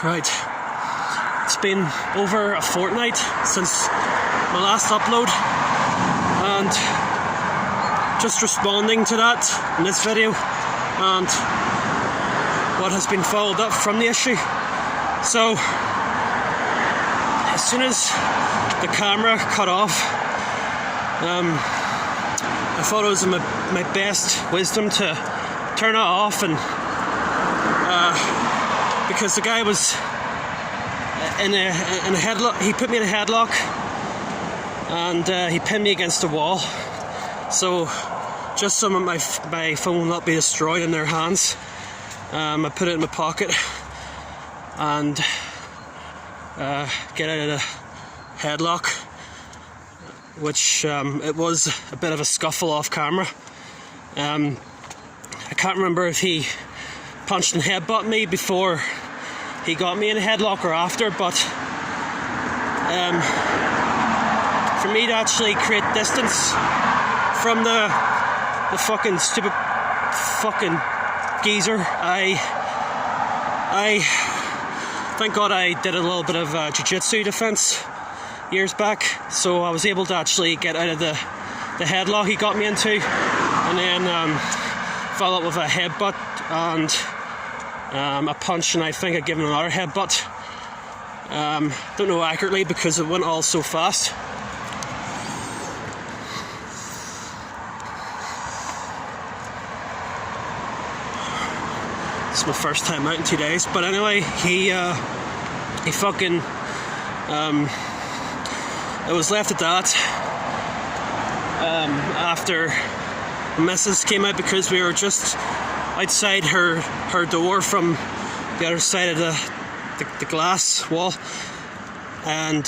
Right. It's been over a fortnight since my last upload, and just responding to that in this video and what has been followed up from the issue. So, as soon as the camera cut off, I thought it was in my best wisdom to turn it off, and because the guy was in a headlock. He put me in a headlock, and he pinned me against the wall. So just so my phone will not be destroyed in their hands, I put it in my pocket and get out of the headlock, which it was a bit of a scuffle off camera. I can't remember if he punched and headbutted me before he got me in a headlock or after, but for me to actually create distance from the fucking stupid fucking geezer, I thank God I did a little bit of jiu-jitsu defense years back, so I was able to actually get out of the headlock he got me into, and then followed up with a headbutt and a punch, and I think I gave him another headbutt. Don't know accurately because it went all so fast. It's my first time out in 2 days, but anyway, he fucking it was left at that. After the missus came out, because we were just outside her door from the other side of the glass wall, and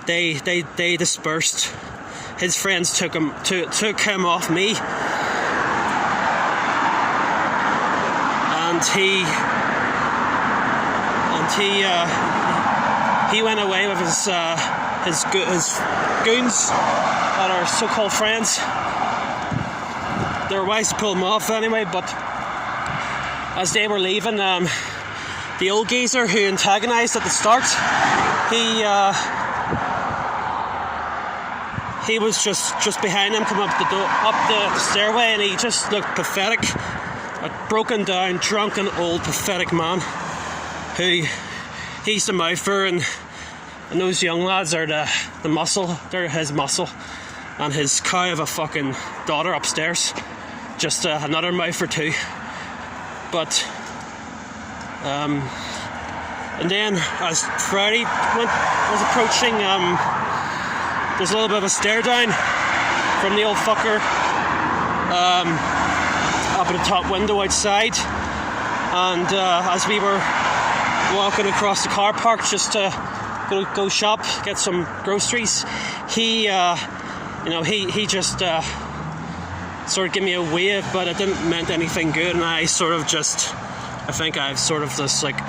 they dispersed. His friends took him off me, and he went away with his goons that are so-called friends. They were wise to pull him off anyway, but as they were leaving, the old geezer who antagonised at the start, he was just behind him, coming up the stairway, and he just looked pathetic. A broken down, drunken, old, pathetic man who he's the mouther, and those young lads are the muscle. They're his muscle, and his cow of a fucking daughter upstairs, just another mouth or two. But and then as Friday was approaching, there's a little bit of a stare down from the old fucker up at the top window outside, and as we were walking across the car park just to go shop, get some groceries, he just sort of gave me a wave, but it didn't meant anything good, and I think I've sort of just like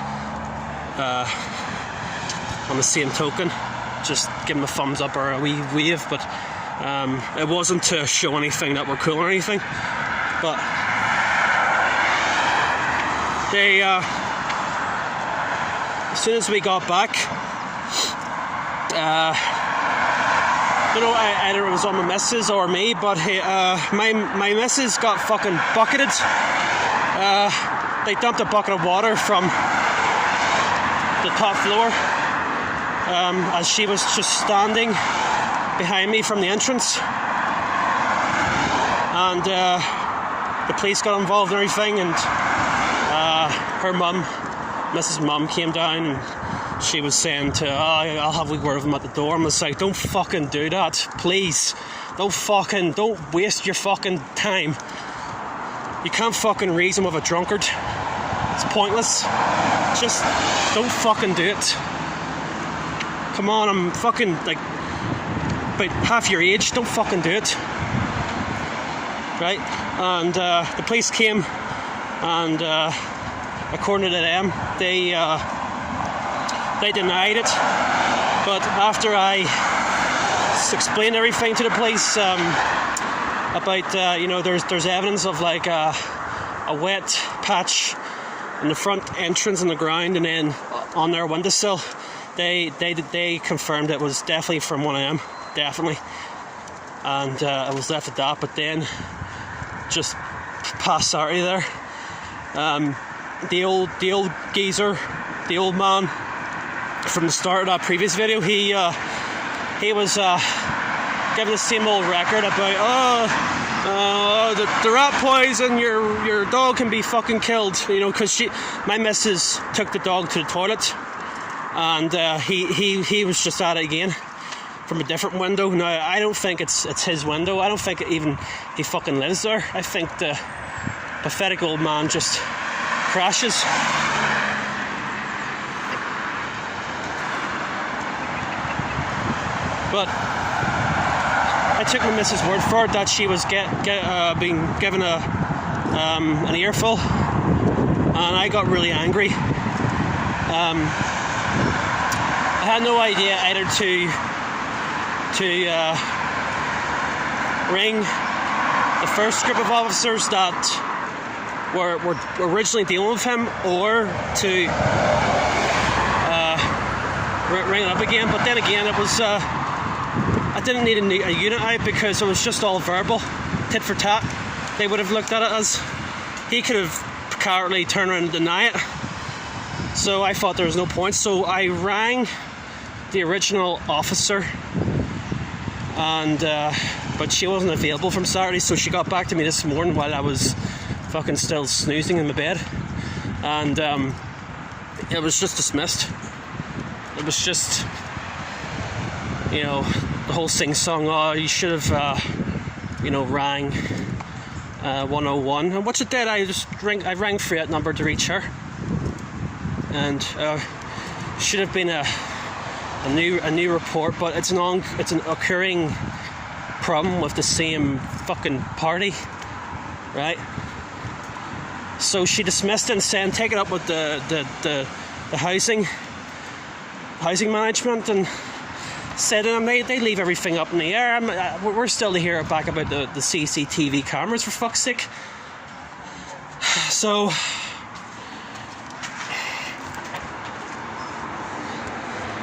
on the same token just give him a thumbs up or a wee wave, but it wasn't to show anything that we're cool or anything. But they as soon as we got back, I don't know, either it was on my missus or me, but my missus got fucking bucketed. They dumped a bucket of water from the top floor as she was just standing behind me from the entrance, and the police got involved and everything, and her mum, Mrs. Mum, came down, and she was saying I'll have a word with him at the door. And I was like, don't fucking do that, please. Don't waste your fucking time. You can't fucking reason with a drunkard. It's pointless. Just don't fucking do it. Come on, I'm fucking like about half your age. Don't fucking do it. Right? And the police came, and according to them, they denied it. But after I explained everything to the police about there's evidence of like a wet patch in the front entrance on the ground, and then on their windowsill. They confirmed it was definitely from one of them, definitely, and it was left at that. But then, just past Saturday there, the old geezer, the old man from the start of that previous video, he was giving the same old record about the rat poison, your dog can be fucking killed, because my missus took the dog to the toilet, and he was just at it again from a different window. Now I don't think it's his window. I don't think even he fucking lives there. I think the pathetic old man just crashes. But I took my missus' word for it that she was being given an earful, and I got really angry. I had no idea either to ring the first group of officers that were originally dealing with him, or to ring it up again. But then again, it was I didn't need a unit out, because it was just all verbal, tit for tat. They would have looked at it as he could have cowardly turned around and deny it. So I thought there was no point. So I rang the original officer, and but she wasn't available from Saturday, so she got back to me this morning while I was fucking still snoozing in my bed, and it was just dismissed. It was just, the whole sing-song, you should have rang 101, and what's it did, I rang for that number to reach her, and should have been a new report, but it's an occurring problem with the same fucking party, right? So she dismissed it and said, take it up with the housing management, and said they leave everything up in the air. We're still to hear back about the CCTV cameras, for fuck's sake. So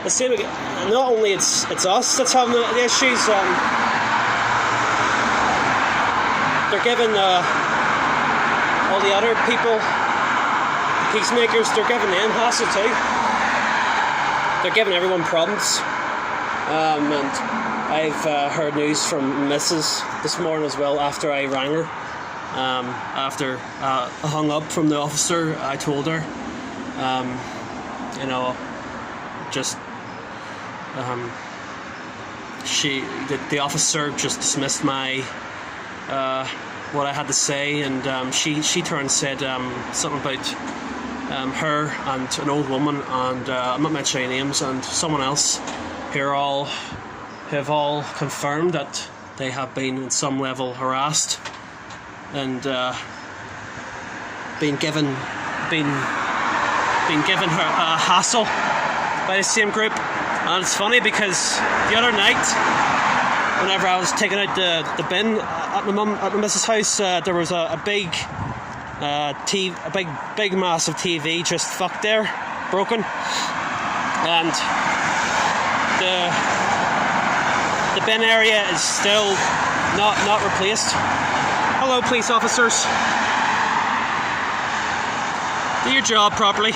not only it's us that's having the issues, they're giving all the other people, peacemakers, they're giving them hassle too. They're giving everyone problems. And I've heard news from Mrs. this morning as well, after I rang her. After I hung up from the officer, I told her, the officer just dismissed my what I had to say, and she turned and said something about her and an old woman, and I'm not mentioning names, and someone else who have all confirmed that they have been in some level harassed and been given her a hassle by the same group. And it's funny because the other night, whenever I was taking out the bin at my missus' house, there was a big massive TV just fucked there, broken, and the bin area is still not replaced. Hello, police officers. Do your job properly.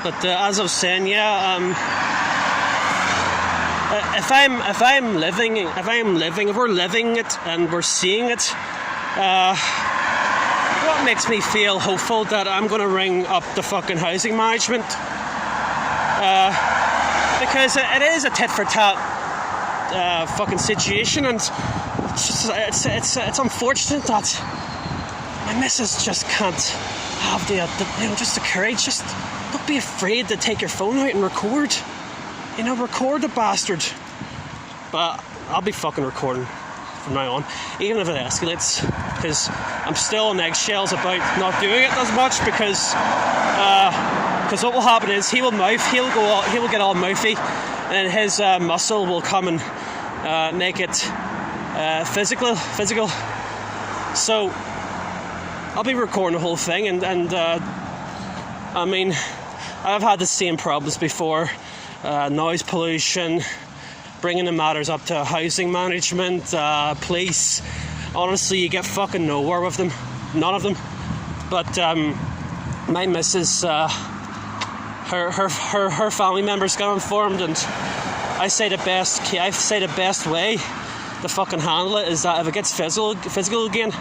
But as I was saying, if we're living it and we're seeing it, what makes me feel hopeful that I'm going to ring up the fucking housing management? Because it is a tit for tat fucking situation, and it's unfortunate that my missus just can't have just the courage. Just don't be afraid to take your phone out and record. Record the bastard. But I'll be fucking recording from now on, even if it escalates, because I'm still on eggshells about not doing it as much, because what will happen is he'll get all mouthy, and his muscle will come and make it physical. So I'll be recording the whole thing, and I mean, I've had the same problems before. Noise pollution, bringing the matters up to housing management, police. Honestly, you get fucking nowhere with them. None of them. But my missus, her family members got informed, and I say the best way to fucking handle it is that if it gets physical again,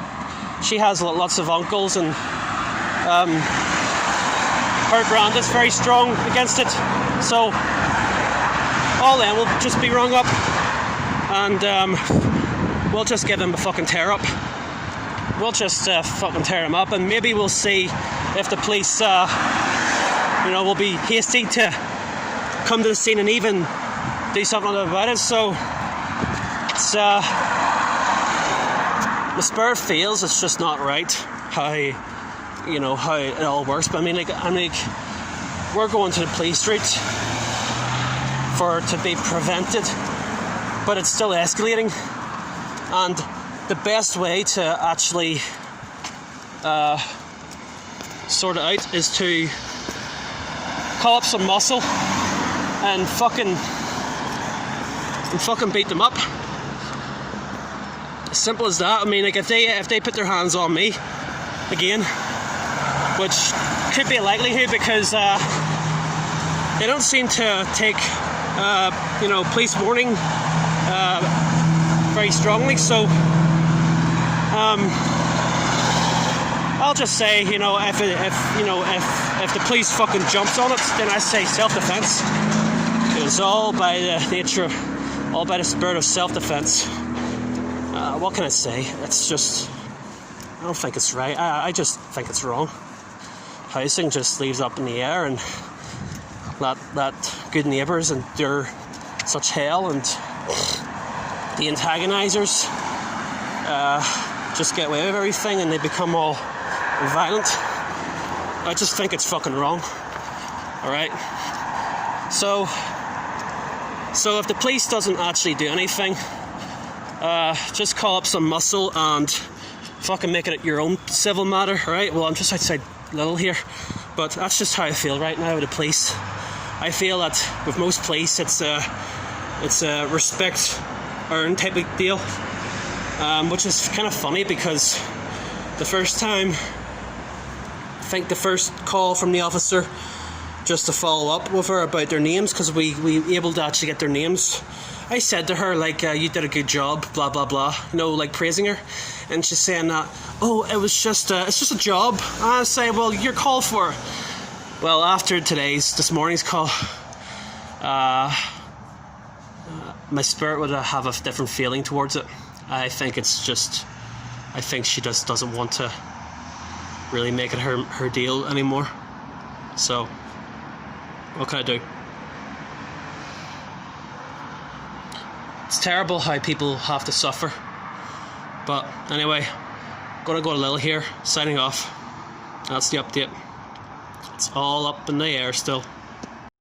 she has lots of uncles, and her grand is very strong against it. So all them will just be rung up, and we'll just give them a fucking tear up. We'll just fucking tear them up, and maybe we'll see if the police, will be hasty to come to the scene and even do something about it. So it's the spirit feels it's just not right how it all works. But I mean, we're going to the police street for it to be prevented, but it's still escalating, and the best way to actually sort it out is to call up some muscle and fucking beat them up. As simple as that. I mean, if they put their hands on me again, which could be a likelihood because they don't seem to take police warning very strongly. So I'll just say, if the police fucking jumps on it, then I say self-defense. It's all by the nature, all by the spirit of self-defense. What can I say? It's just, I don't think it's right. I just think it's wrong. Housing just leaves up in the air, and that good neighbours endure such hell, and the antagonisers just get away with everything, and they become all violent. I just think it's fucking wrong. Alright? So if the police doesn't actually do anything, just call up some muscle and fucking make it your own civil matter, right? Well, I'm just outside Little here, but that's just how I feel right now with the police. I feel that with most police, it's a respect earned type of deal, which is kind of funny because the first call from the officer, just to follow up with her about their names, because we able to actually get their names. I said to her, you did a good job, blah blah blah, praising her, and she's saying that, it's just a job. I say, well, you're called for. Well, after this morning's call, my spirit would have a different feeling towards it. I think she just doesn't want to really make it her deal anymore. So, what can I do? It's terrible how people have to suffer. But anyway, gonna go to Lil here, signing off. That's the update. It's all up in the air still.